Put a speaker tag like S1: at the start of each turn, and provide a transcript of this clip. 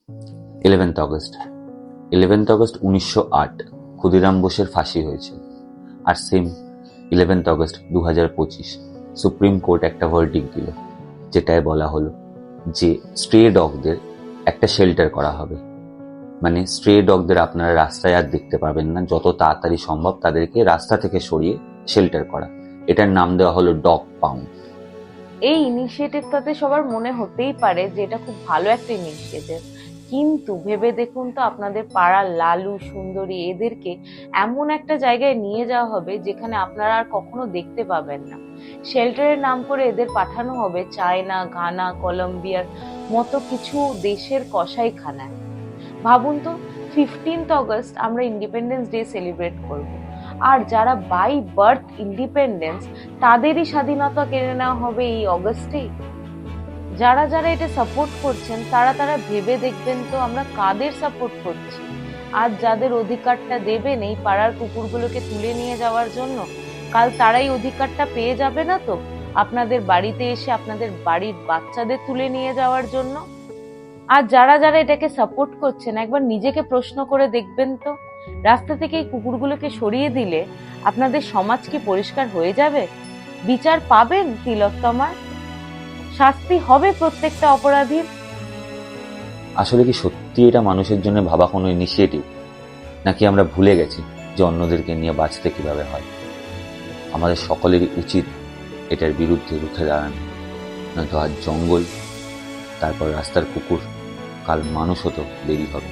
S1: 11th August 11th August 1908 Khudiram বোসের ফাঁসি হয়েছিল। আর same 11th August 2025 supreme court একটা ভার্ডিক্ট দিল, যেটায় বলা হলো যে স্ট্রে ডগদের একটা শেল্টার করা হবে। মানে স্ট্রে ডগদের আপনারা রাস্তায় আর দেখতে পাবেন না, যত তাড়াতাড়ি সম্ভব তাদেরকে রাস্তা থেকে সরিয়ে শেল্টার করা। এটার নাম দেওয়া হলো ডগ পাউন্ড।
S2: এই ইনিশিয়েটিভটাতে সবার মনে হতেই পারে যে এটা খুব ভালো একটা ইনিশিয়েটিভ, কিন্তু ভেবে দেখুন তো আপনাদের পাড়ার লালু সুন্দরী এদেরকে এমন একটা জায়গায় নিয়ে যাওয়া হবে যেখানে আপনারা আর কখনো দেখতে পাবেন না। শেল্টারের নাম করে এদের পাঠানো হবে চায়না, ঘানা, কলম্বিয়ার মতো কিছু দেশের কসাইখানায়। ভাবুন তো, 15th অগস্ট আমরা ইন্ডিপেন্ডেন্স ডে সেলিব্রেট করব, আর যারা বাই বার্থ ইন্ডিপেন্ডেন্স তাদেরই স্বাধীনতা কেড়ে নেওয়া হবে এই অগস্টেই। যারা যারা এটা সাপোর্ট করছেন তারা ভেবে দেখবেন তো আমরা কাদের সাপোর্ট করছি। আজ যাদের অধিকারটা দেবেন এই পাড়ার কুকুরগুলোকে তুলে নিয়ে যাওয়ার জন্য, কাল তারাই অধিকারটা পেয়ে যাবে না তো আপনাদের বাড়িতে এসে আপনাদের বাড়ির বাচ্চাদের তুলে নিয়ে যাওয়ার জন্য। আর যারা যারা এটাকে সাপোর্ট করছেন একবার নিজেকে প্রশ্ন করে দেখবেন তো, রাস্তা থেকে এই কুকুরগুলোকে সরিয়ে দিলে আপনাদের সমাজ কি পরিষ্কার হয়ে যাবে? বিচার পাবেন তিলোত্তমার, শাস্তি হবে প্রত্যেকটা অপরাধীর।
S1: আসলে কি সত্যি এটা মানুষের জন্য ভাবা কোনো ইনিশিয়েটিভ, নাকি আমরা ভুলে গেছি যে অন্যদেরকে নিয়ে বাঁচতে কিভাবে হয়? আমাদের সকলেরই উচিত এটার বিরুদ্ধে রুখে দাঁড়ানো, নয়তো আজ জঙ্গল, তারপর রাস্তার কুকুর, কাল মানুষও তো দেরি হবে।